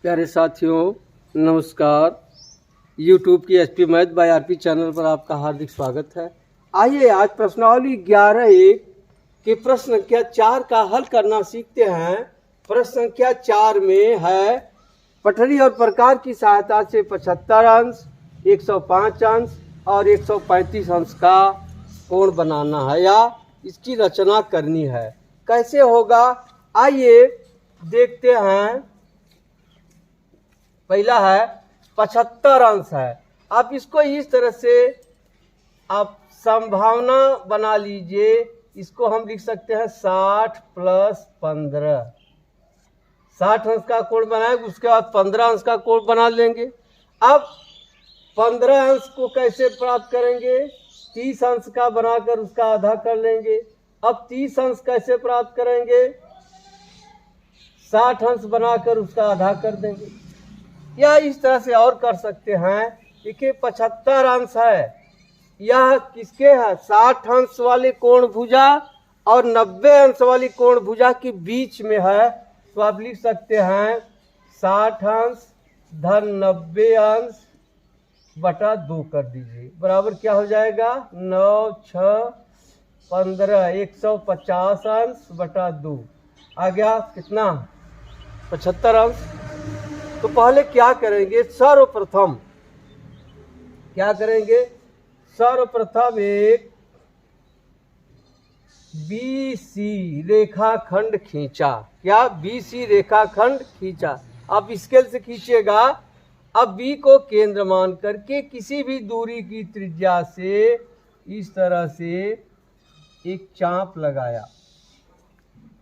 प्यारे साथियों नमस्कार। YouTube की HP math bye RP channel पर आपका हार्दिक स्वागत है। आइए आज प्रश्नावली 11(1) के प्रश्न संख्या 4 का हल करना सीखते हैं। प्रश्न संख्या 4 में है पठरी और प्रकार की सहायता से 75 अंश, 105 अंश और 135 अंश का कोण बनाना है या इसकी रचना करनी है। कैसे होगा आइए देखते हैं। पहला है 75 अंश है। आप इसको इस तरह से आप संभावना बना लीजिए। इसको हम लिख सकते हैं 60 + 15। 60 अंश का कोण बनाएंगे, उसके बाद 15 अंश का कोण बना लेंगे। अब 15 अंश को कैसे प्राप्त करेंगे? 30 अंश का बनाकर उसका आधा कर लेंगे। अब 30 अंश कैसे प्राप्त करेंगे? 60 अंश बनाकर उसका आधा कर देंगे। या इस तरह से और कर सकते हैं। देखिए 75 अंश है, यह किसके है? 60 अंश वाले कोण भुजा और 90 अंश वाली कोण भुजा के बीच में है। तो आप लिख सकते हैं 60 अंश धन 90 अंश बटा 2 कर दीजिए। बराबर क्या हो जाएगा? 9, 6, 15, 150 अंश बटा 2 आ गया। कितना? 75 अंश। तो पहले क्या करेंगे? सर्वप्रथम क्या करेंगे? सर्वप्रथम एक BC रेखाखंड खींचा। क्या? BC रेखाखंड खींचा। आप स्केल से खींचिएगा। अब B को केंद्र मान करके किसी भी दूरी की त्रिज्या से इस तरह से एक चाप लगाया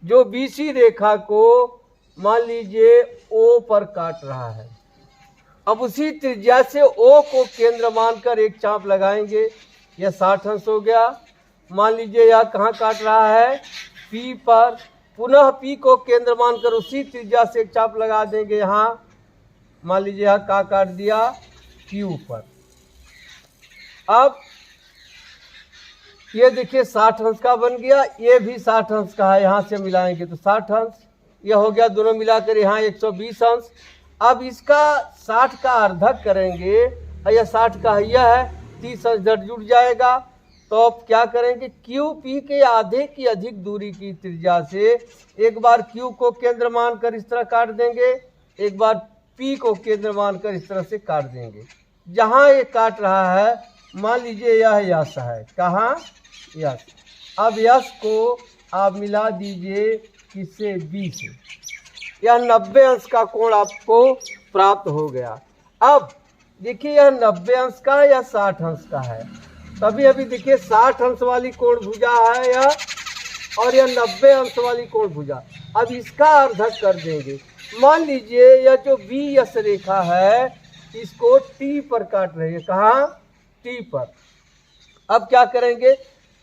जो BC रेखा को मान लीजिए O पर काट रहा है। अब उसी त्रिज्या से O को केंद्र मानकर एक चाप लगाएंगे। यह 60 अंश हो गया। मान लीजिए यह कहाँ काट रहा है? P पर। पुनः P को केंद्र मानकर उसी त्रिज्या से एक चाप लगा देंगे। यहाँ मान लीजिए यह कहाँ काट दिया? Q पर। अब ये देखिए 60 अंश का बन गया, ये भी 60 अंश का है। यहाँ से मिलाएंगे तो 60 अंश, यह हो गया। दोनों मिलाकर यहाँ 120 अंश। अब इसका 60 का अर्धक करेंगे, यह 60 का है, यह है 30 अंश जट जुड़ जाएगा। तो अब क्या करेंगे? QP के आधे की अधिक दूरी की त्रिज्या से एक बार Q को केंद्र मानकर इस तरह काट देंगे, एक बार P को केंद्र मानकर इस तरह से काट देंगे। जहाँ ये काट रहा है मान लीजिए यह यश है। कहाँ? यश। अब यश को आप मिला दीजिए किससे? B से। यह 90 अंश का कोण आपको प्राप्त हो गया। अब देखिए यह 90 अंश का है या 60 अंश का है? तभी अभी देखिए 60 अंश वाली कोण भुजा है यह, और यह 90 अंश वाली कोण भुजा। अब इसका अर्धक कर देंगे। मान लीजिए यह जो BS रेखा है इसको T पर काट रही है। कहाँ? T पर। अब क्या करेंगे?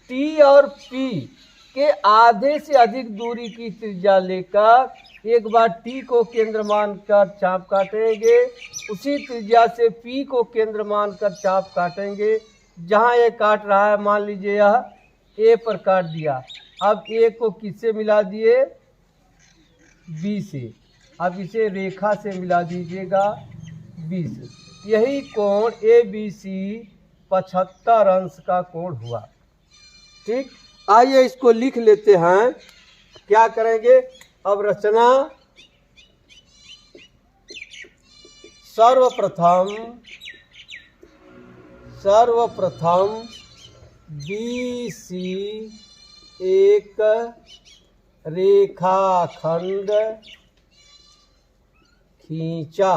T और P के आधे से अधिक दूरी की त्रिज्या लेकर एक बार T को केंद्र मानकर चाप काटेंगे, उसी त्रिज्या से P को केंद्र मानकर चाप काटेंगे। जहाँ ये काट रहा है मान लीजिए यह A पर काट दिया। अब A को किससे मिला दिए? B से। अब इसे रेखा से मिला दीजिएगा B से। यही कोण ABC 75 अंश का कोण हुआ। ठीक, आइए इसको लिख लेते हैं। क्या करेंगे? अब रचना। सर्वप्रथम BC एक रेखाखंड खींचा।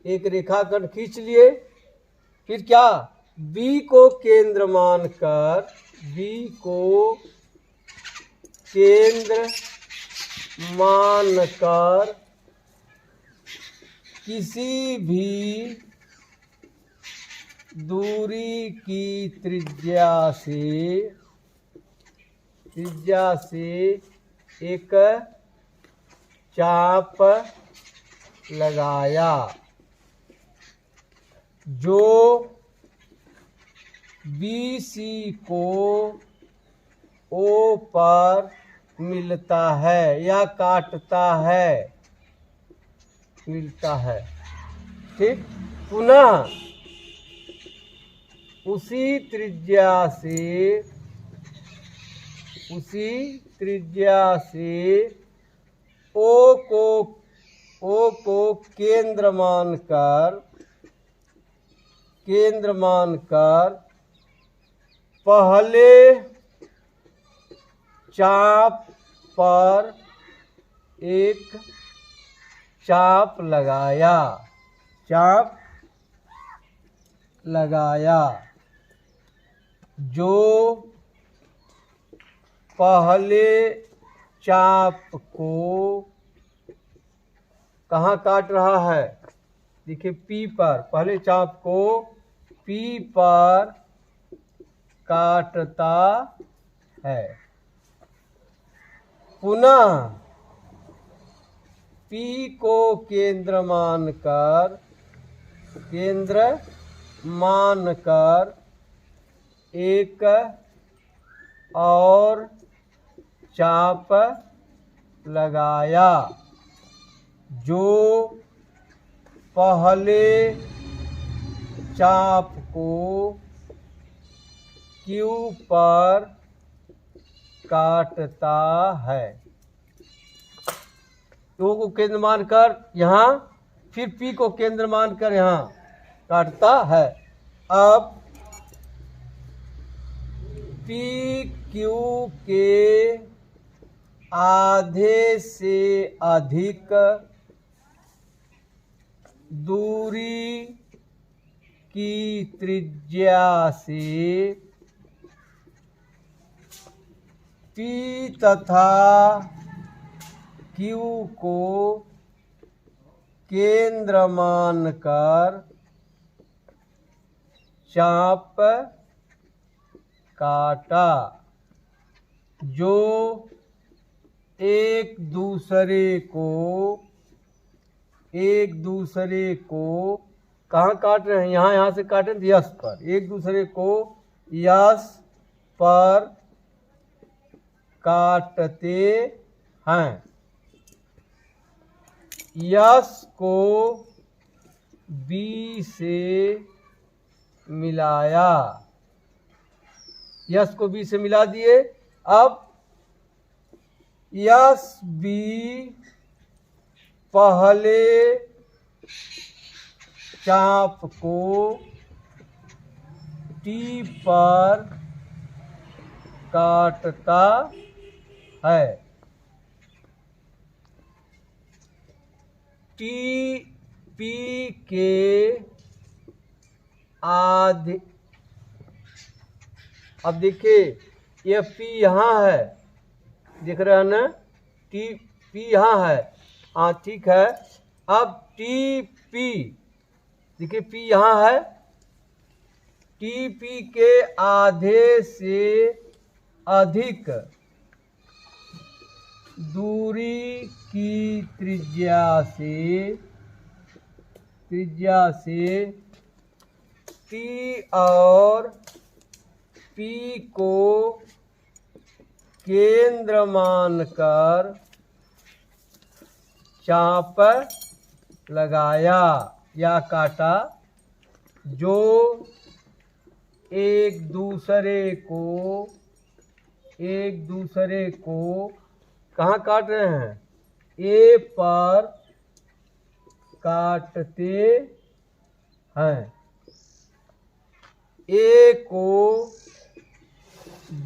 एक रेखाखंड खींच लिए। फिर क्या? B को केंद्र मानकर किसी भी दूरी की त्रिज्या से एक चाप लगाया जो BC को O पर मिलता है या काटता है। मिलता है। ठीक, पुनः उसी त्रिज्या से ओ को केंद्र मानकर पहले चाप पर एक चाप लगाया, जो पहले चाप को कहाँ काट रहा है? देखिए P पर, पहले चाप को P पर काटता है। पुनः P को केंद्र मानकर एक और चाप लगाया, जो पहले चाप को Q पर काटता है। O को केंद्र मानकर यहाँ, फिर P को केंद्र मानकर यहाँ काटता है। अब PQ के आधे से अधिक दूरी की त्रिज्या से P तथा Q को केंद्र मानकर चाप काटा, जो एक दूसरे को कहाँ काट रहे हैं? यहाँ से काटें यश पर, एक दूसरे को यश पर काटते हैं। यश को B से मिलाया, यश को B से मिला दिए। अब यश B पहले चाप को T पर काटता है। P के आधे, अब देखिए ये P यहाँ है, देख रहे हैं ना, P यहाँ है, हाँ ठीक है। अब TP, देखिए P यहाँ है, TP के आधे से अधिक दूरी की त्रिज्या से T और P को केंद्र मानकर चाप लगाया या काटा, जो एक दूसरे को कहाँ काट रहे हैं? A पर काटते हैं। A को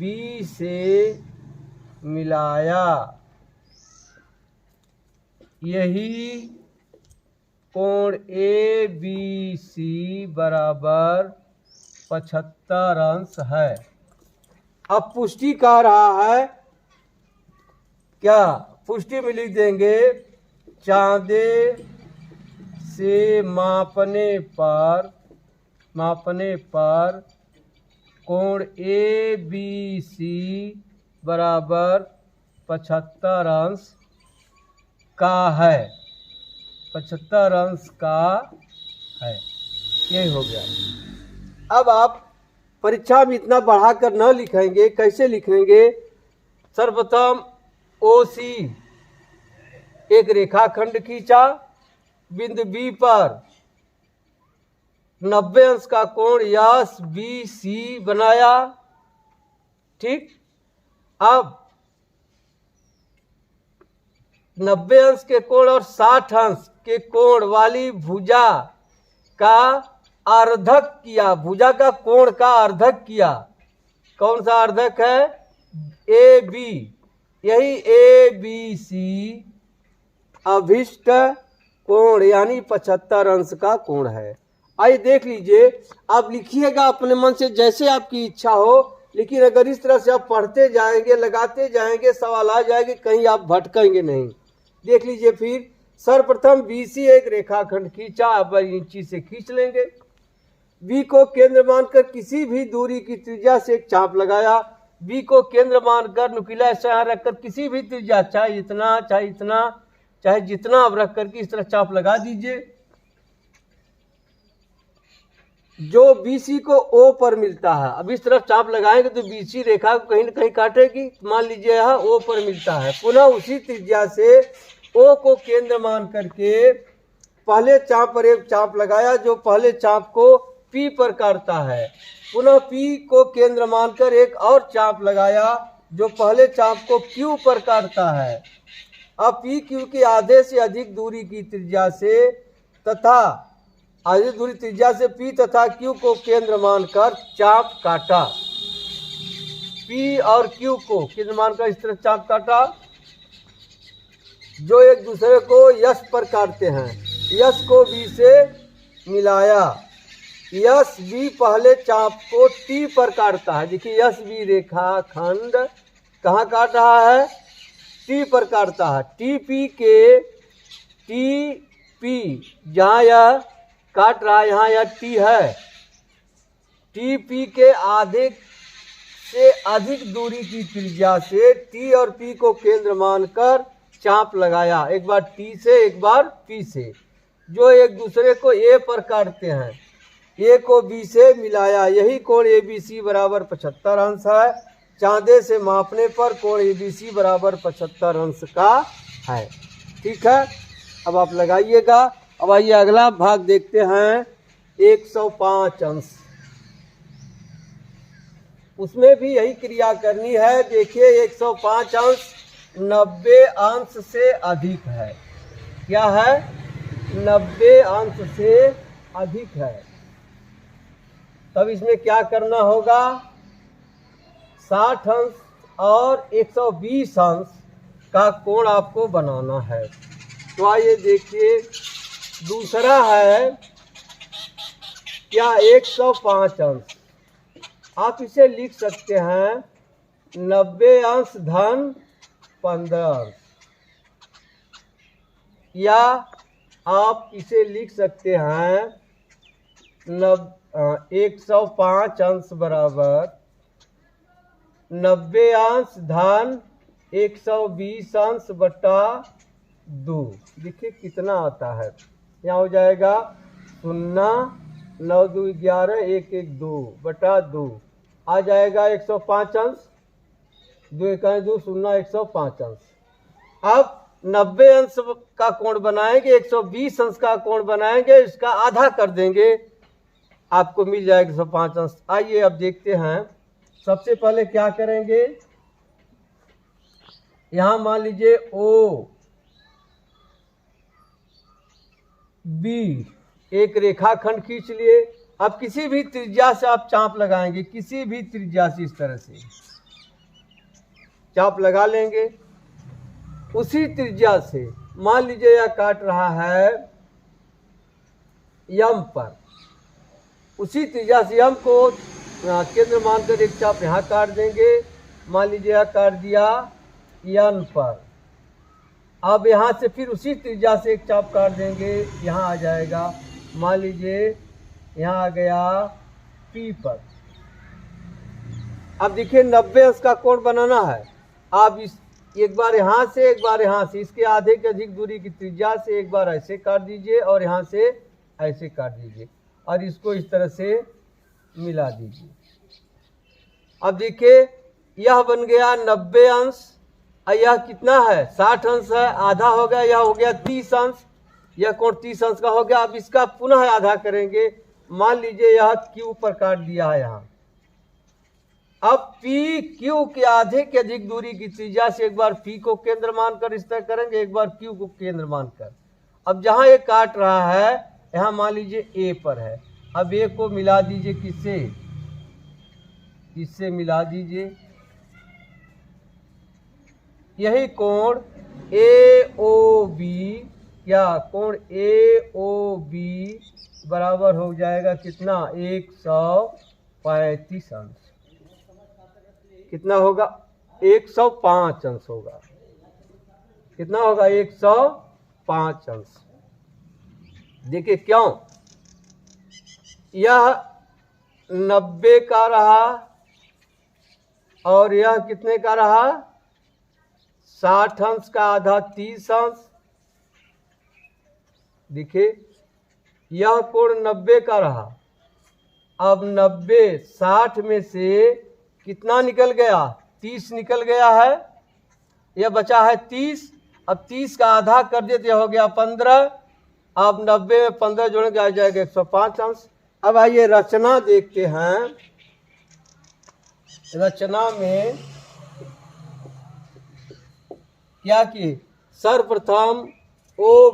B से मिलाया, यही कोण ABC बराबर 75 अंश है। अब पुष्टि कह रहा है, क्या पुष्टि में लिख देंगे, चाँदे से मापने पर कोण ABC बराबर 75 अंश का है, 75 अंश का है। यही हो गया। अब आप परीक्षा में इतना बढ़ाकर न लिखेंगे, कैसे लिखेंगे? सर्वप्रथम OC एक रेखाखंड खींचा, बिंदु बी पर 90 अंश का कोण यस बी सी बनाया। ठीक, अब 90 अंश के कोण और 60 अंश के कोण वाली भुजा का अर्धक किया, भुजा का कोण का अर्धक किया। कौन सा अर्धक है? A B. यही ए बी सी अभिष्ट कोण यानी 75 अंश का कोण है। आइए देख लीजिए, आप लिखिएगा अपने मन से जैसे आपकी इच्छा हो, लेकिन अगर इस तरह से आप पढ़ते जाएंगे, लगाते जाएंगे, सवाल आ जाएंगे, कहीं आप भटकेंगे नहीं। देख लीजिए फिर, सर्वप्रथम BC एक रेखाखंड खींचा, अब इंची से खींच लेंगे। B को केंद्र मानकर किसी भी दूरी की त्रिज्या से एक चाप लगाया। B को केंद्र मानकर नुकीला ऐसा यहाँ रखकर किसी भी त्रिज्या, चाहे इतना चाहे इतना चाहे जितना आप रख करके इस तरह चाप लगा दीजिए। जो BC को O पर मिलता है, अब इस तरफ चाप लगाएंगे तो BC रेखा को कहीं न कहीं काटेगी। मान लीजिए यहाँ O पर मिलता है, पुनः उसी त्रिज्या से O को केंद्र मान करके पहले चाप पर एक चाप लगाया जो पहले चाप को P पर काटता है। पुनः P को केंद्र मानकर एक और चाप लगाया जो पहले चाप को Q पर काटता है। अब P Q के आधे से अधिक दूरी की त्रिज्या से तथा आधी दूरी त्रिज्या से P तथा Q को केंद्र मानकर चाप काटा। P और Q को केंद्र मानकर इस तरह चाप काटा जो एक दूसरे को यश पर काटते हैं। यश को B से मिलाया। यश B पहले चाप को T पर काटता है। देखिए यश B रेखा खंड कहाँ काट रहा है? T पर काटता है। TP के TP जहाँ यह काट रहा है, यहाँ यह T है। TP के आधे से अधिक दूरी की त्रिज्या से T और P को केंद्र मानकर चाप लगाया, एक बार T से एक बार P से, जो एक दूसरे को A पर काटते हैं। A को B से मिलाया। यही कोण ABC बराबर 75 अंश है। चांदे से मापने पर कोण ABC बराबर 75 अंश का है। ठीक है, अब आप लगाइएगा। अब आइए अगला भाग देखते हैं, 105 अंश। उसमें भी यही क्रिया करनी है। देखिए 105 अंश 90 अंश से अधिक है। क्या है? 90 अंश से अधिक है। तब इसमें क्या करना होगा? 60 अंश और 120 अंश का कोण आपको बनाना है। तो आइए देखिए, दूसरा है क्या? 105 अंश। आप इसे लिख सकते हैं 90 अंश धन 15 अंश, या आप इसे लिख सकते हैं 105 अंश बराबर 90 अंश धन 120 अंश बटा 2। देखिए कितना आता है, यहाँ हो जाएगा 0, 9 2 11, 1 1 2 बटा 2 आ जाएगा 105 अंश। 2 1 2 0 105 अंश। अब 90 अंश का कोण बनाएंगे, 120 अंश का कोण बनाएंगे, इसका आधा कर देंगे, आपको मिल जाएगा 105 अंश। आइए अब देखते हैं। सबसे पहले क्या करेंगे, यहां मान लीजिए O B एक रेखाखंड खींच लिए। अब किसी भी त्रिज्या से आप चाप लगाएंगे, किसी भी त्रिज्या से इस तरह से चाप लगा लेंगे। उसी त्रिज्या से मान लीजिए यह काट रहा है यम पर, उसी त्रिज्या से यम को केंद्र मानकर एक चाप यहाँ काट देंगे। मान लीजिए यह काट दिया यन पर। अब यहाँ से फिर उसी त्रिज्या से एक चाप काट देंगे, यहाँ आ जाएगा, मान लीजिए यहाँ आ गया P पर। अब देखिए 90 अंश का कोण बनाना है। आप इस एक बार यहाँ से एक बार यहाँ से, इसके आधे के अधिक दूरी की त्रिज्या से एक बार ऐसे काट दीजिए और यहाँ से ऐसे काट दीजिए और इसको इस तरह से मिला दीजिए। अब देखिए यह बन गया 90 अंश और यह कितना है? 60 अंश है। आधा हो गया, यह हो गया 30 अंश। यह कोण 30 अंश का हो गया। अब इसका पुनः आधा करेंगे। मान लीजिए यह क्यू पर काट दिया है यहाँ। अब पी क्यू के आधे के अधिक दूरी की त्रिज्या से एक बार पी को केंद्र मानकर इस तरह करेंगे, एक बार क्यू को केंद्र मानकर। अब जहां ये काट रहा है यहां मान लीजिए ए पर है। अब ए को मिला दीजिए किससे, इससे मिला दीजिए। यही कोण ए ओ बी या कोण ए ओ बी बराबर हो जाएगा कितना, 135 अंश। कितना होगा, 105 अंश होगा। कितना होगा, 105 अंश। देखिए क्यों, यह 90 का रहा और यह कितने का रहा, 60 अंश का आधा 30 अंश। देखिए यह कोण 90 का रहा। अब 90 60 में से कितना निकल गया, 30 निकल गया है। यह बचा है 30। अब 30 का आधा कर देते हो गया 15। अब 90 में 15 जोड़ेंगे आ जाएगा 105 अंश। अब आइए रचना देखते हैं। रचना में क्या किए, सर्वप्रथम ओ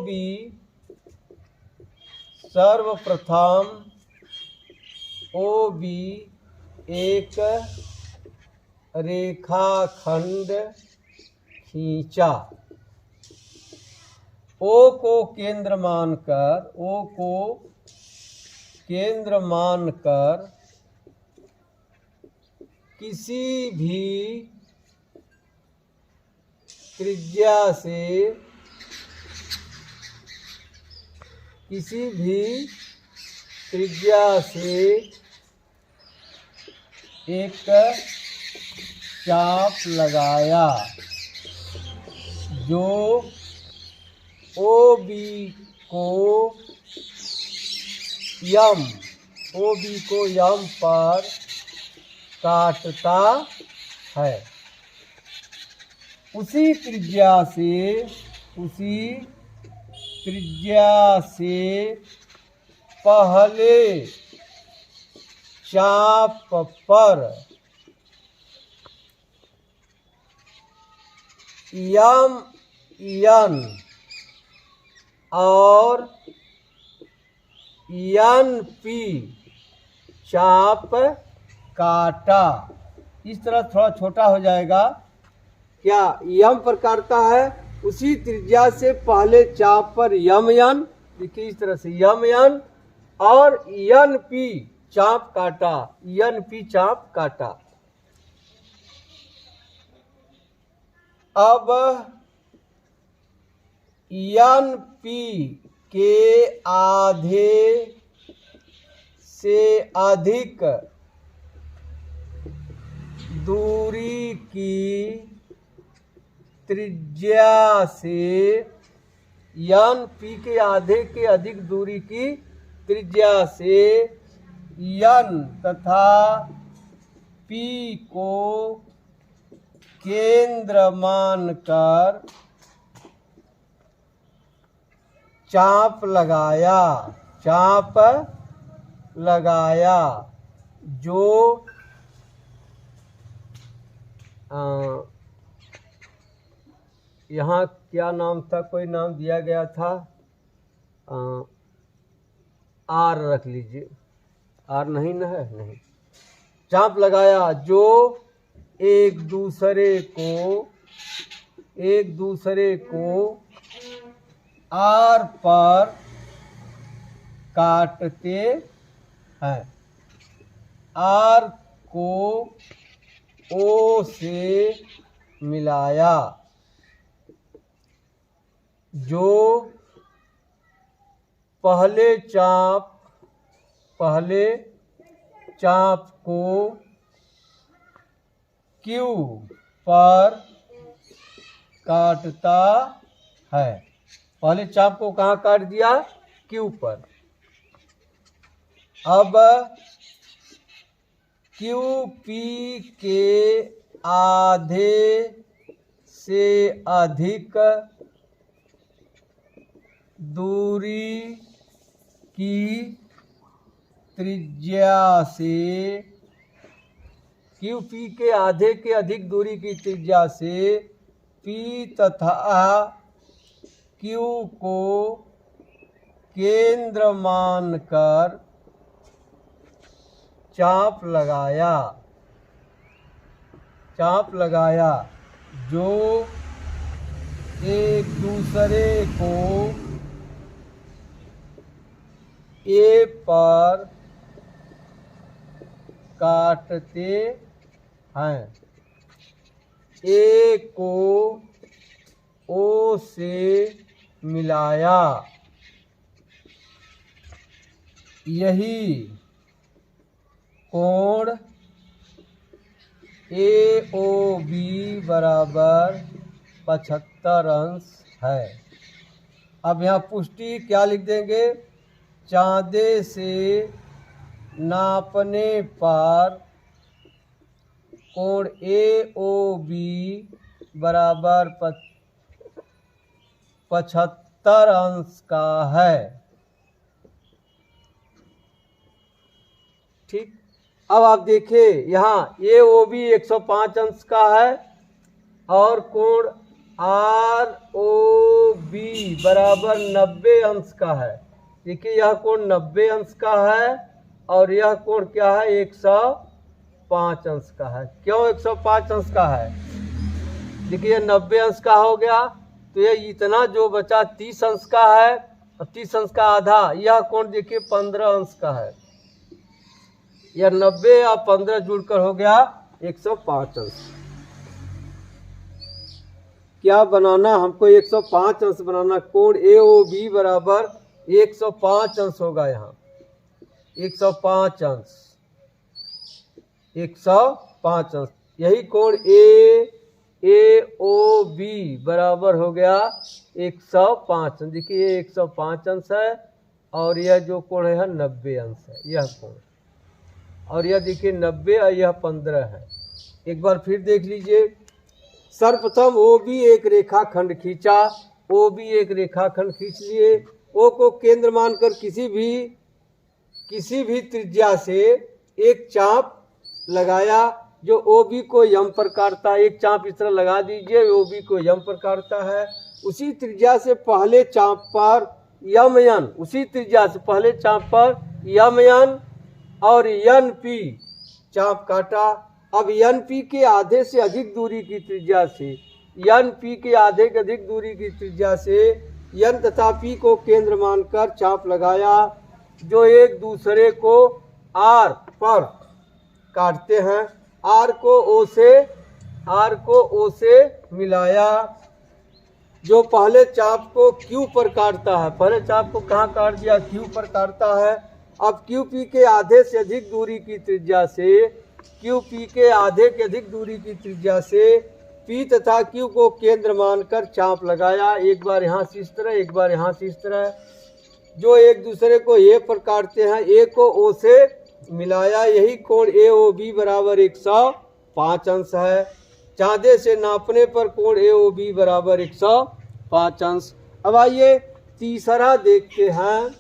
बी एक रेखाखंड खींचा। ओ को केंद्र मानकर किसी भी त्रिज्या से एक चाप लगाया जो ओ बी को यम पर काटता है। उसी त्रिज्या से पहले चाप पर यम यन और यन पी चाप काटा। इस तरह थोड़ा छोटा हो जाएगा। क्या यम पर काटता है, उसी त्रिज्या से पहले चाप पर यम यन, देखिए इस तरह से यम यन और यन पी चाप काटा, यन पी चाप काटा। अब यन पी के आधे से अधिक दूरी की त्रिज्या से, यन पी के आधे के अधिक दूरी की त्रिज्या से यन तथा पी को केंद्र मानकर चाप लगाया जो यहाँ क्या नाम था, कोई नाम दिया गया था, आर रख लीजिए, आर नहीं न है, नहीं, चाप लगाया जो एक दूसरे को आर पर काटते हैं। आर को ओ से मिलाया जो पहले चाप को क्यू पर काटता है। पहले चाप को कहाँ काट दिया, क्यू पर। अब क्यू पी के आधे से अधिक दूरी की त्रिज्या से क्यू पी के आधे के अधिक दूरी की त्रिज्या से पी तथा क्यू को केंद्र मानकर चाप लगाया जो एक दूसरे को ए पर काटते हैं। ए को ओ से मिलाया। यही कोण AOB बराबर 75 अंश है। अब यहाँ पुष्टि क्या लिख देंगे? चाँदे से नापने पर कोण AOB बराबर 75 अंश का है। ठीक। अब आप देखिए यहाँ AOB 105 अंश का है और कोण ROB बराबर 90 अंश का है। देखिए यह कोण 90 अंश का है और यह कोण क्या है? 105 अंश का है। क्यों 105 अंश का है? देखिए 90 अंश का हो गया तो ये इतना जो बचा 30 अंश का है और 30 अंश का आधा। यह कोण देखिए 15 अंश का है। यह 90 और 15 जुड़कर हो गया 105 अंश। क्या बनाना? हमको 105 अंश बनाना। कोण AOB बराबर 105 अंश होगा। यहाँ 105 अंश, 105 अंश। यही कोण AOB बराबर हो गया 105 अंश। देखिए ये 105 अंश है और यह जो कोण है 90 अंश है। यह कोण और यह देखिए 90 और यह 15 है। एक बार फिर देख लीजिए। सर्वप्रथम OB एक रेखाखंड खींचा। OB एक रेखाखंड खींच लिए। O को केंद्र मानकर किसी भी त्रिज्या से एक चाप लगाया जो OB को यम पर काटता है। एक चाप इस तरह लगा दीजिए, OB को यम पर काटता है। उसी त्रिज्या से पहले चाप पर यम यन, उसी त्रिज्या से पहले चाप पर यम यन और NP चाप काटा। अब NP के आधे से अधिक दूरी की त्रिज्या से, NP के आधे के अधिक दूरी की त्रिज्या से N तथा P को केंद्र मानकर चाप लगाया जो एक दूसरे को R पर काटते हैं। R को O से मिलाया जो पहले चाप को Q पर काटता है। पहले चाप को कहाँ काट दिया? Q पर काटता है। अब QP के आधे से अधिक दूरी की त्रिज्या से, QP के आधे के अधिक दूरी की त्रिज्या से P तथा Q को केंद्र मानकर चाप लगाया। एक बार यहाँ से इस तरह, एक बार यहाँ से इस तरह, जो एक दूसरे को A पर काटते हैं। A को O से मिलाया। यही कोण AOB बराबर 105 अंश है। चाँदे से नापने पर कोण AOB बराबर 105 अंश। अब आइए तीसरा देखते हैं।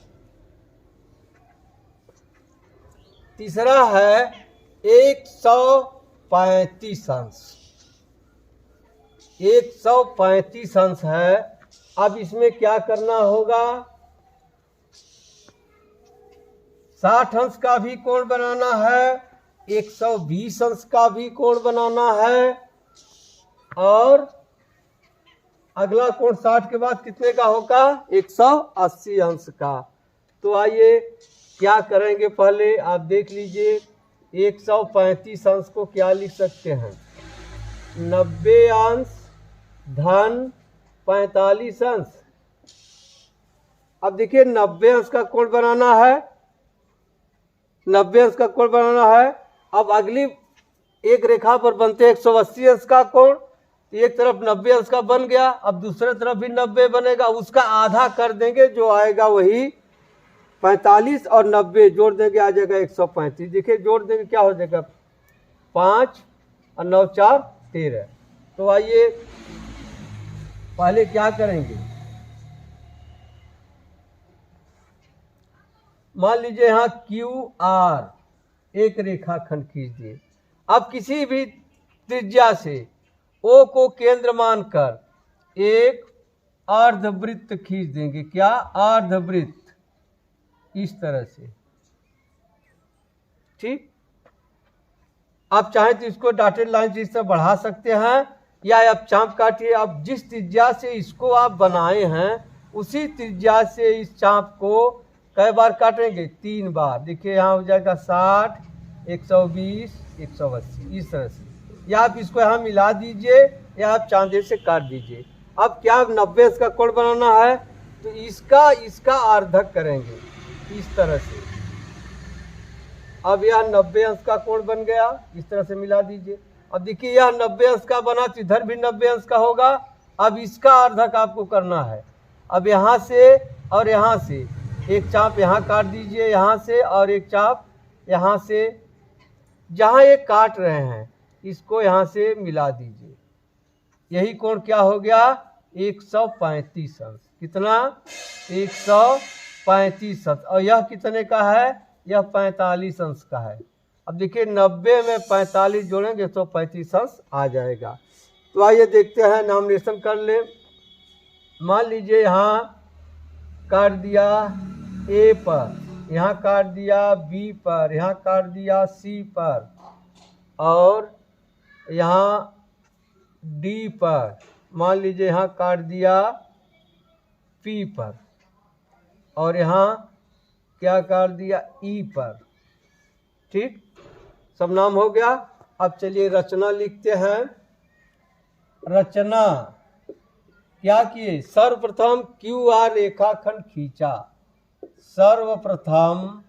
तीसरा है 135 अंश। 135 अंश है। अब इसमें क्या करना होगा? 60 अंश का भी कोण बनाना है, 120 अंश का भी कोण बनाना है और अगला कोण 60 के बाद कितने का होगा? 180 अंश का। तो आइए क्या करेंगे? पहले आप देख लीजिए 135 अंश को क्या लिख सकते हैं? 90 अंश धन 45 अंश। अब देखिए 90 अंश का कोण बनाना है, 90 अंश का कोण बनाना है। अब अगली एक रेखा पर बनते हैं 180 अंश का कोण। एक तरफ 90 अंश का बन गया, अब दूसरे तरफ भी 90 बनेगा। उसका आधा कर देंगे, जो आएगा वही 45 और 90 जोड़ देंगे, आ जाएगा 135। देखिए जोड़ देंगे क्या हो जाएगा? 5 और 9 4 13। तो आइए पहले क्या करेंगे? मान लीजिए यहाँ क्यू आर एक रेखाखंड खींच दिए। अब किसी भी त्रिज्या से ओ को केंद्र मानकर एक अर्धवृत्त खींच देंगे। क्या? अर्धवृत्त, इस तरह से। ठीक। आप चाहें तो इसको डॉटेड लाइन से इस तरह बढ़ा सकते हैं, या आप चाप काटिए। अब जिस त्रिज्या से इसको आप बनाए हैं उसी त्रिज्या से इस चाप को कई बार काटेंगे? 3 बार। देखिए यहाँ हो जाएगा 60, 120, 180, इस तरह से। या आप इसको यहाँ मिला दीजिए या आप चांदे से काट दीजिए। अब क्या 90 अंश का कोण बनाना है तो इसका अर्धक करेंगे इस तरह से। अब यह 90 अंश का कोण बन गया, इस तरह से मिला दीजिए। अब देखिए यह 90 अंश का बना तो इधर भी 90 अंश का होगा। अब इसका अर्धक आपको करना है। अब यहाँ से और यहाँ से एक चाप यहाँ काट दीजिए, यहाँ से, और एक चाप यहाँ से। जहाँ ये काट रहे हैं इसको यहाँ से मिला दीजिए। यही कोण क्या हो गया? 135 अंश। कितना? 135 अंश। और यह कितने का है? यह 45 अंश का है। अब देखिए 90 में 45 जोड़ेंगे तो 35 अंश आ जाएगा। तो आइए देखते हैं, नॉमिनेशन कर ले। मान लीजिए यहाँ काट दिया ए पर, यहाँ काट दिया बी पर, यहाँ काट दिया सी पर, और यहाँ डी पर। मान लीजिए यहाँ काट दिया पी पर, और यहाँ क्या काट दिया ई पर। ठीक, सब नाम हो गया। अब चलिए रचना लिखते हैं। रचना क्या किए? सर्वप्रथम क्यू आर रेखाखंड खींचा। सर्वप्रथम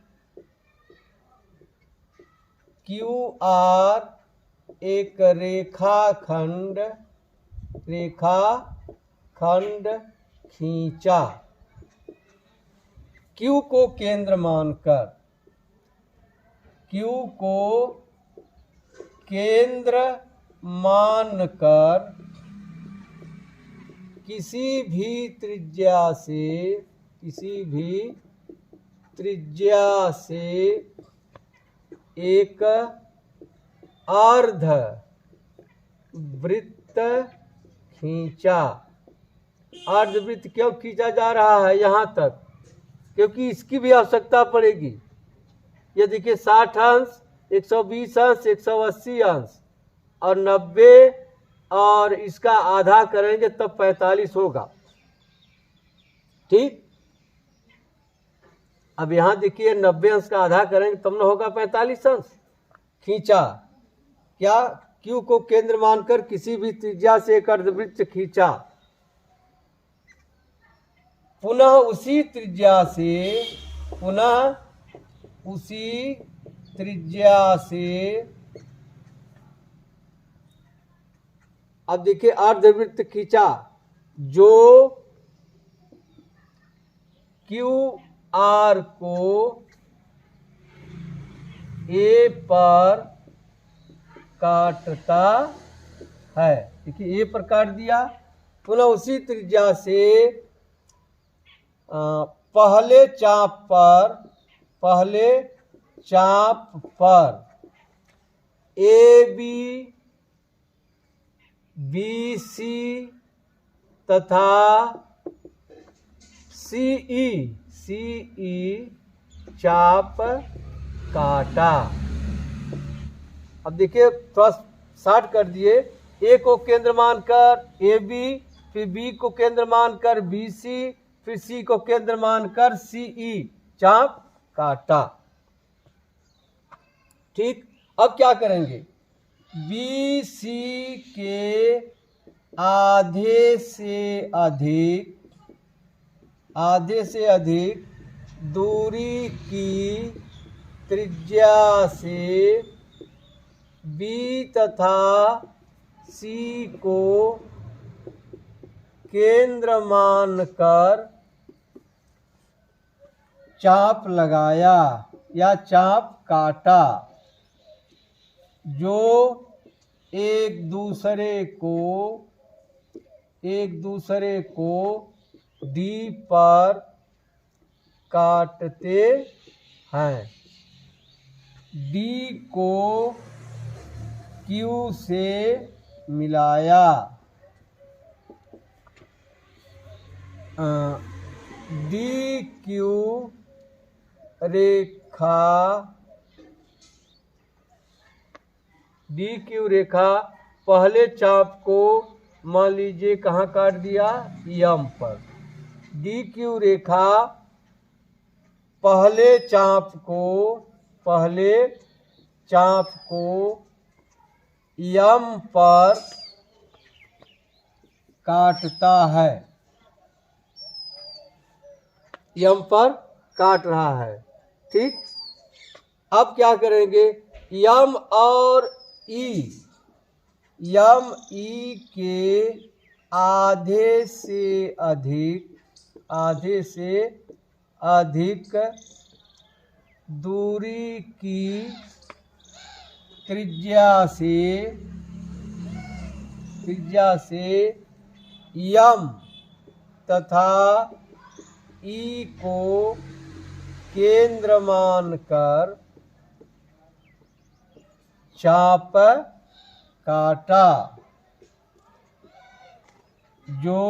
क्यू आर एक रेखाखंड खींचा। क्यू को केंद्र मानकर, क्यू को केंद्र मानकर किसी भी त्रिज्या से एक अर्ध वृत्त खींचा। अर्धवृत्त क्यों खींचा जा रहा है यहाँ तक? क्योंकि इसकी भी आवश्यकता पड़ेगी। ये देखिए 60 अंश, 120 अंश, 180 अंश और 90, और इसका आधा करेंगे तब 45 होगा। ठीक, अब यहां देखिए 90 अंश का आधा करेंगे तब न होगा 45 अंश। खींचा क्या? क्यू को केंद्र मानकर किसी भी त्रिज्या से एक अर्धवृत्त खींचा। पुनः उसी त्रिज्या से अब देखिए अर्धवृत्त खींचा जो क्यू आर को ए पर काटता है। देखिए ए पर काट दिया। पुनः उसी त्रिज्या से पहले चाप पर ए बी सी तथा सी ई चाप काटा। अब देखिए थोड़ा शार्ट कर दिए। ए को केंद्र मानकर ए बी, फिर बी को केंद्र मानकर बी सी, फिर सी को केंद्र मानकर सी ई चाप काटा। ठीक, अब क्या करेंगे? बी सी के आधे से अधिक दूरी की त्रिज्या से बी तथा सी को केंद्र मानकर चाप लगाया या चाप काटा, जो एक दूसरे को डी पर काटते हैं। डी को क्यू से मिलाया, डी क्यू रेखा पहले चाप को मान लीजिए कहाँ काट दिया, यम पर। डी क्यू रेखा पहले चाप को यम पर काटता है, यम पर काट रहा है। ठीक, अब क्या करेंगे, यम और यम ई के आधे से अधिक दूरी की त्रिज्या से यम तथा ई को केंद्र मानकर चाप काटा, जो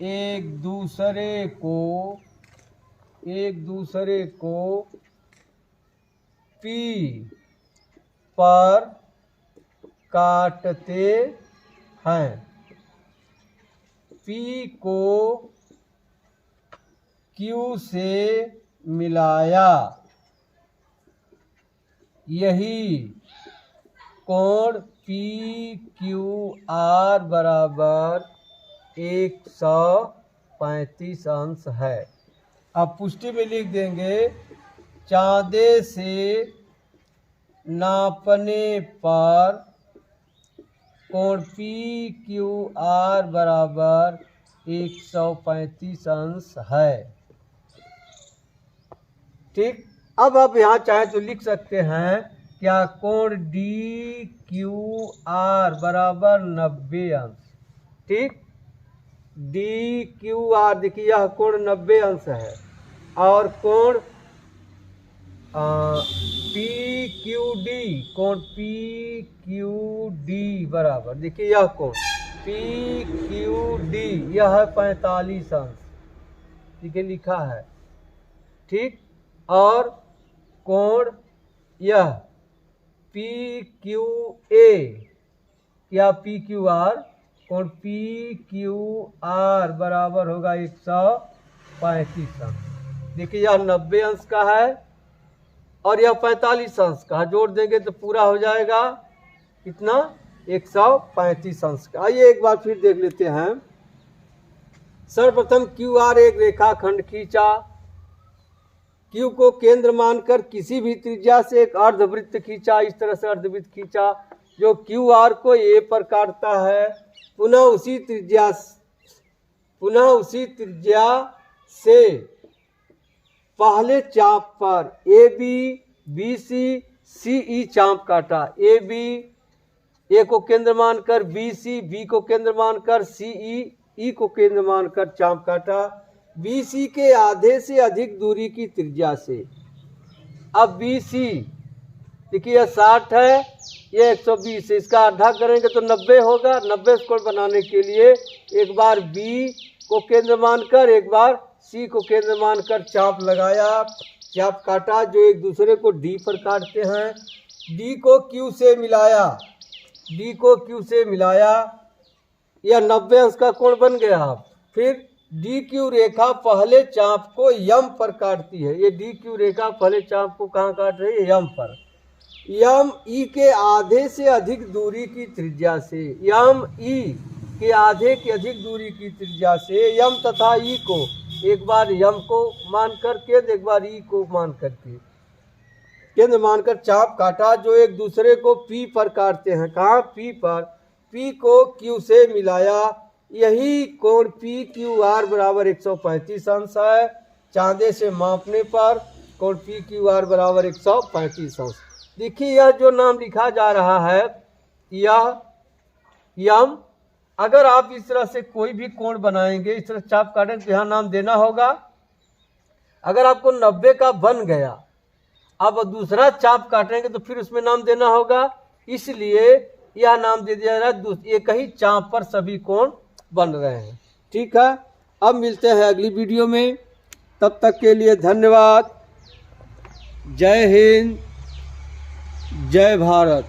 एक दूसरे को पी पर काटते हैं। पी को क्यू से मिलाया, यही कोण पी क्यू आर बराबर 135 अंश है। अब पुष्टि में लिख देंगे, चाँदे से नापने पर कोण पी क्यू आर बराबर 135 अंश है। ठीक, अब आप यहाँ चाहे तो लिख सकते हैं क्या, कोण डी क्यू आर बराबर 90 अंश। ठीक, डी क्यू आर देखिए यह कोण 90 अंश है, और कोण पी क्यू डी बराबर देखिए यह कोण पी क्यू डी यह है 45 अंश, ठीक है लिखा है। ठीक, और कोण यह पी क्यू ए या पी क्यू आर, कोण पी क्यू आर बराबर होगा 135 अंश। देखिए यह 90 अंश का है और यह 45 अंश का है, जोड़ देंगे तो पूरा हो जाएगा कितना, 135 अंश का। आइए एक बार फिर देख लेते हैं। सर्वप्रथम क्यू आर एक रेखाखंड खींचा, क्यू को केंद्र मानकर किसी भी त्रिज्या से एक अर्धवृत्त खींचा, इस तरह से अर्धवृत्त खींचा जो क्यू आर को ए पर काटता है। पुनः उसी त्रिज्या से पहले चाप पर ए बी बी सी ई चाप काटा। ए बी ए को केंद्र मानकर, बी सी बी को केंद्र मानकर, सी ई को केंद्र मानकर चाप काटा। बी सी के आधे से अधिक दूरी की त्रिज्या से। अब बी सी देखिए यह 60 है, ये 120 है, इसका आधा करेंगे तो 90 होगा। 90 स्क्वायर बनाने के लिए एक बार बी को केंद्र मानकर, एक बार सी को केंद्र मानकर चाप लगाया, चाप काटा जो एक दूसरे को डी पर काटते हैं। डी को क्यू से मिलाया, यह 90 अंश का कोण बन गया। फिर डी क्यू रेखा पहले चाप को यम पर काटती है। ये डी क्यू रेखा पहले चाप को कहाँ काट रही है, यम पर। यम ई के आधे से अधिक दूरी की त्रिज्या से, यम ई के आधे की अधिक दूरी की त्रिज्या से यम तथा ई को, एक बार यम को मान करके एक बार ई को मान करके केंद्र मानकर चाप काटा जो एक दूसरे को पी पर काटते हैं। कहाँ, पी पर। पी को क्यू से मिलाया, यही कोण पी क्यू आर बराबर 135 अंश है। चांदे से मापने पर कोण पी क्यू आर बराबर 135 अंश। देखिए यह जो नाम लिखा जा रहा है यह यम, अगर आप इस तरह से कोई भी कोण बनाएंगे, इस तरह चाप काटेंगे तो यहाँ नाम देना होगा। अगर आपको 90 का बन गया, अब दूसरा चाप काटेंगे तो फिर उसमें नाम देना होगा, इसलिए यह नाम दे दिया जा रहा है एक ही चाप पर सभी कोण बन रहे हैं। ठीक है, अब मिलते हैं अगली वीडियो में, तब तक के लिए धन्यवाद। जय हिंद, जय भारत।